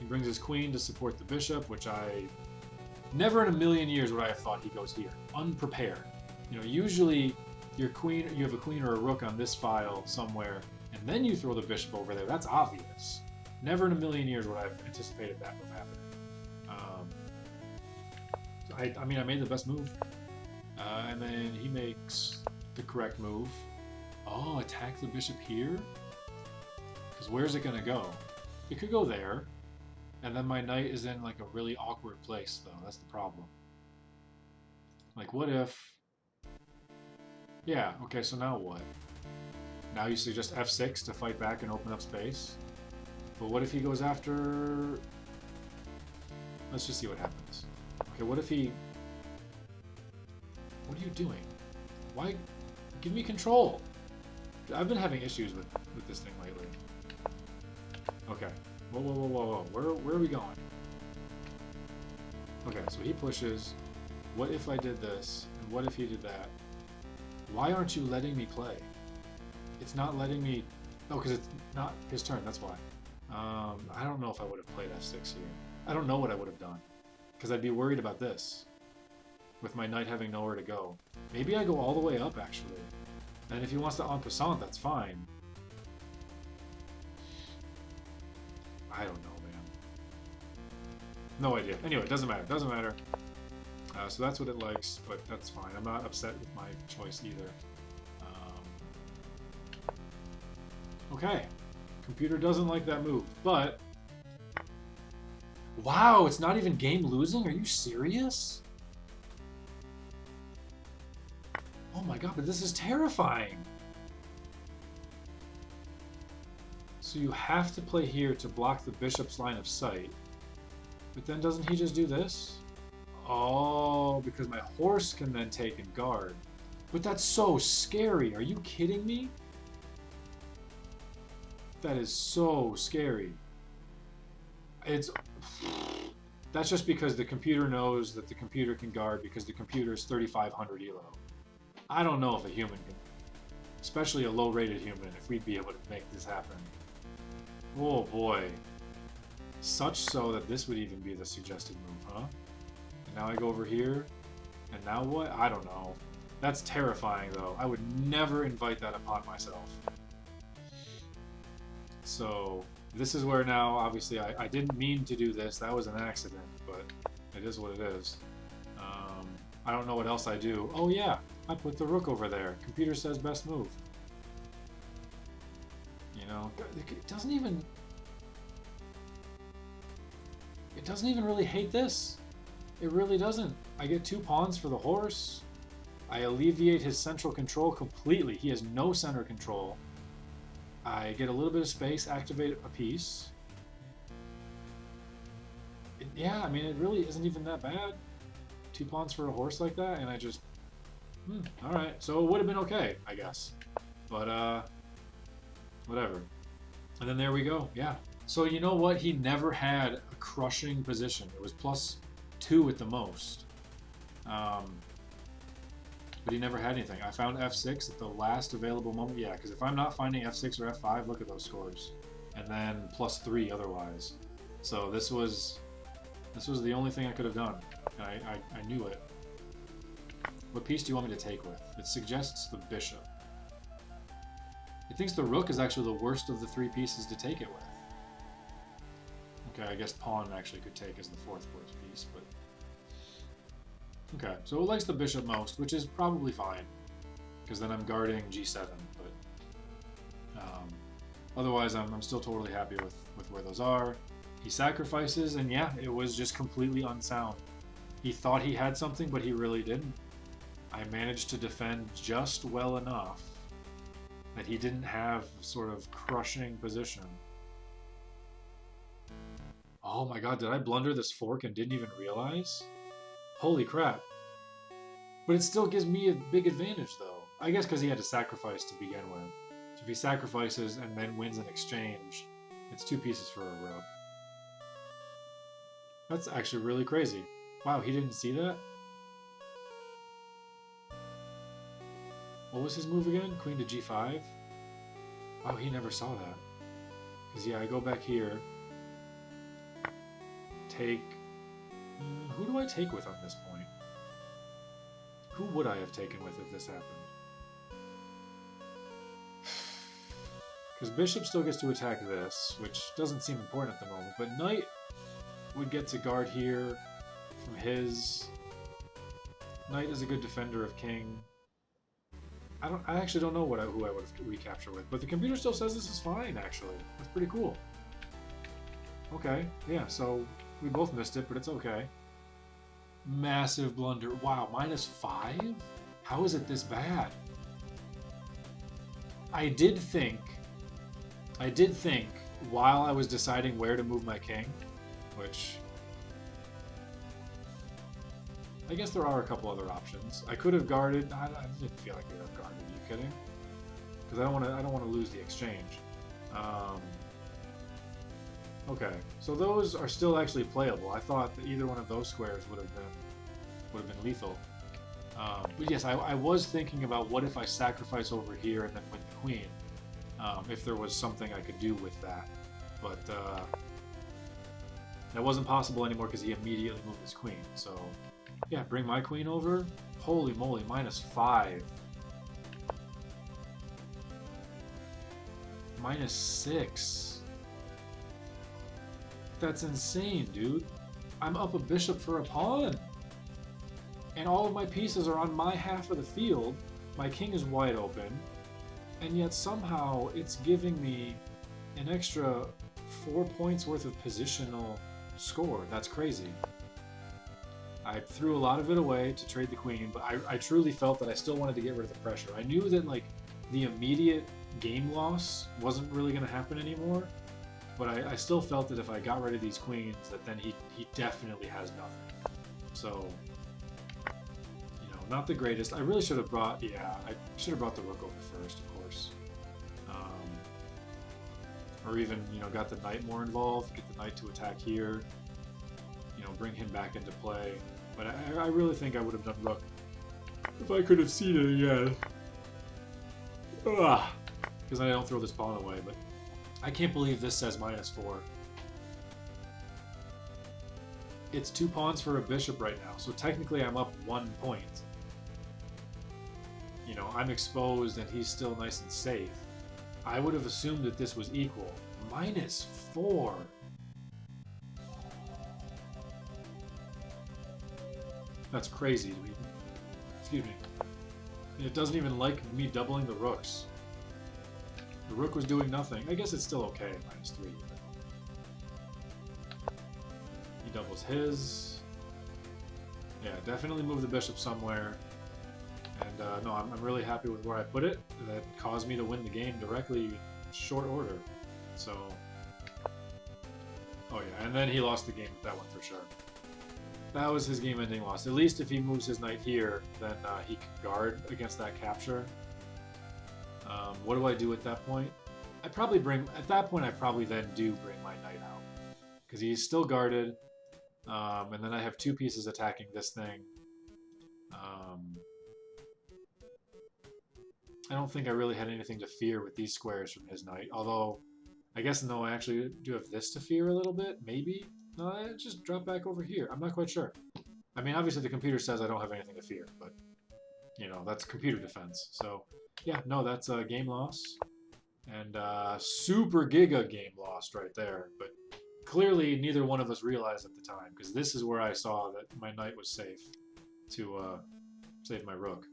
He brings his queen to support the bishop, which I never in a million years would I have thought he goes here. Unprepared. You know, usually you have a queen or a rook on this file somewhere, and then you throw the bishop over there. That's obvious. Never in a million years would I have anticipated that move happening. I mean, I made the best move. And then he makes the correct move. Oh, attack the bishop here? Because where's it going to go? It could go there. And then my knight is in like a really awkward place, though. That's the problem. Like, what if... Yeah, okay, so now what? Now you suggest f6 to fight back and open up space. But what if he goes after... Let's just see what happens. Okay, what if he... What are you doing? Why? Give me control! I've been having issues with this thing lately. Okay. Whoa, whoa, whoa, whoa, whoa. Where are we going? Okay, so he pushes. What if I did this? And what if he did that? Why aren't you letting me play? It's not letting me... Oh, because it's not his turn, that's why. I don't know if I would have played f6 here. I don't know what I would have done. Because I'd be worried about this. With my knight having nowhere to go. Maybe I go all the way up, actually. And if he wants to en passant, that's fine. I don't know, man. No idea. Anyway, it doesn't matter. Doesn't matter. So that's what it likes, but that's fine. I'm not upset with my choice either. Okay. Computer doesn't like that move, but... Wow, it's not even game losing? Are you serious? Oh my god, but this is terrifying! So you have to play here to block the bishop's line of sight. But then doesn't he just do this? Oh, because my horse can then take and guard. But that's so scary. Are you kidding me? That is so scary. That's just because the computer knows that the computer can guard because the computer is 3,500 elo. I don't know if a human can, especially a low-rated human, if we'd be able to make this happen. Oh boy. Such so that this would even be the suggested move, huh? And now I go over here, and now what? I don't know. That's terrifying, though. I would never invite that upon myself. So, this is where now, obviously, I didn't mean to do this. That was an accident, but it is what it is. I don't know what else I do. Oh, yeah. I put the rook over there. Computer says best move. You know, it doesn't even really hate this. It really doesn't. I get 2 pawns for the horse. I alleviate his central control completely. He has no center control. I get a little bit of space, activate a piece. Yeah, I mean, it really isn't even that bad. 2 pawns for a horse like that, and I just... alright, so it would have been okay, I guess. But, whatever. And then there we go, yeah. So you know what? He never had a crushing position. It was +2 at the most. But he never had anything. I found f6 at the last available moment. Yeah, because if I'm not finding f6 or f5, look at those scores. And then +3 otherwise. So this was the only thing I could have done. And I knew it. What piece do you want me to take with? It suggests the bishop. It thinks the rook is actually the worst of the 3 pieces to take it with. Okay, I guess pawn actually could take as the 4th worst piece, but... Okay, so it likes the bishop most, which is probably fine, because then I'm guarding g7, but... otherwise, I'm still totally happy with where those are. He sacrifices, and yeah, it was just completely unsound. He thought he had something, but he really didn't. I managed to defend just well enough that he didn't have sort of crushing position. Oh my god, did I blunder this fork and didn't even realize? Holy crap. But it still gives me a big advantage, though. I guess because he had to sacrifice to begin with. So if he sacrifices and then wins in exchange, it's 2 pieces for a rook. That's actually really crazy. Wow, he didn't see that? What was his move again? Queen to g5? Wow, he never saw that. Because, yeah, I go back here. Take... who do I take with on this point? Who would I have taken with if this happened? Because bishop still gets to attack this, which doesn't seem important at the moment, but knight would get to guard here from his. Knight is a good defender of king. I actually don't know who I would have to recapture with, but the computer still says this is fine, actually. That's pretty cool. Okay, yeah, so we both missed it, but it's okay. Massive blunder. Wow, -5? How is it this bad? I did think, while I was deciding where to move my king, which I guess there are a couple other options. I could have guarded. I didn't feel like I would have guarded. Are you kidding? Because I don't want to lose the exchange. Okay, so those are still actually playable. I thought that either one of those squares would have been lethal. But yes, I was thinking about what if I sacrifice over here and then win the queen. If there was something I could do with that, but that wasn't possible anymore because he immediately moved his queen. So yeah, bring my queen over. Holy moly, -5. -6. That's insane, dude. I'm up a bishop for a pawn. And all of my pieces are on my half of the field. My king is wide open. And yet somehow it's giving me an extra 4 points worth of positional score. That's crazy. I threw a lot of it away to trade the queen, but I truly felt that I still wanted to get rid of the pressure. I knew that like the immediate game loss wasn't really going to happen anymore, but I still felt that if I got rid of these queens, that then he definitely has nothing. So, you know, not the greatest. I really should have brought, yeah, I should have brought the rook over first, of course. Or even, you know, got the knight more involved, get the knight to attack here, you know, bring him back into play. But I really think I would have done rook if I could have seen it again. Because I don't throw this pawn away, but I can't believe this says -4. It's 2 pawns for a bishop right now, so technically I'm up 1 point. You know, I'm exposed and he's still nice and safe. I would have assumed that this was equal. -4. That's crazy. Excuse me. And it doesn't even like me doubling the rooks. The rook was doing nothing. I guess it's still okay at -3. But he doubles his. Yeah, definitely move the bishop somewhere. And no, I'm really happy with where I put it. That caused me to win the game directly in short order. So, oh yeah, and then he lost the game with that one for sure. That was his game-ending loss. At least if he moves his knight here, then he can guard against that capture. What do I do at that point? At that point I probably then do bring my knight out. Because he's still guarded. And then I have 2 pieces attacking this thing. I don't think I really had anything to fear with these squares from his knight. Although, I guess no, I actually do have this to fear a little bit. Maybe? No, I just drop back over here. I'm not quite sure. I mean, obviously the computer says I don't have anything to fear, but, you know, that's computer defense. So, yeah, no, that's a game loss. And super giga game lost right there. But clearly neither one of us realized at the time, because this is where I saw that my knight was safe to save my rook.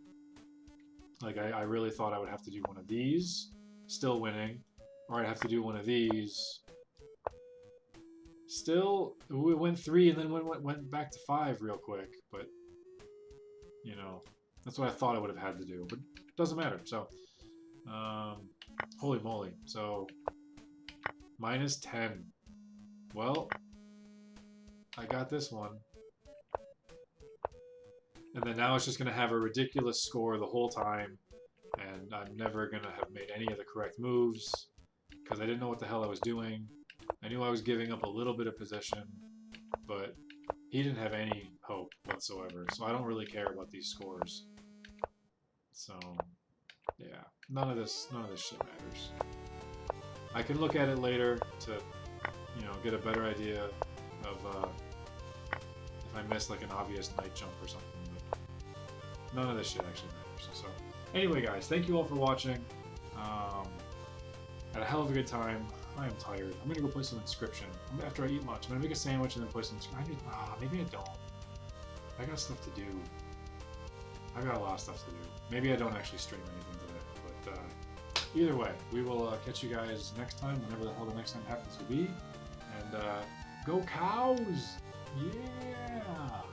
Like, I really thought I would have to do one of these, still winning, or I'd have to do one of these. Still, we went 3 and then went back to 5 real quick, but, you know, that's what I thought I would have had to do, but it doesn't matter. So, holy moly. So, -10. Well, I got this one. And then now it's just going to have a ridiculous score the whole time, and I'm never going to have made any of the correct moves, because I didn't know what the hell I was doing. I knew I was giving up a little bit of position, but he didn't have any hope whatsoever, so I don't really care about these scores. So, yeah, none of this shit matters. I can look at it later to, you know, get a better idea of if I miss like an obvious night jump or something. But none of this shit actually matters. So, anyway, guys, thank you all for watching. Had a hell of a good time. I am tired. I'm gonna go play some Inscription. After I eat lunch, I'm gonna make a sandwich and then play some Inscription. Maybe I don't. I got stuff to do. I got a lot of stuff to do. Maybe I don't actually stream anything today. But either way, we will catch you guys next time, whenever the hell the next time happens to be. And go Cows! Yeah!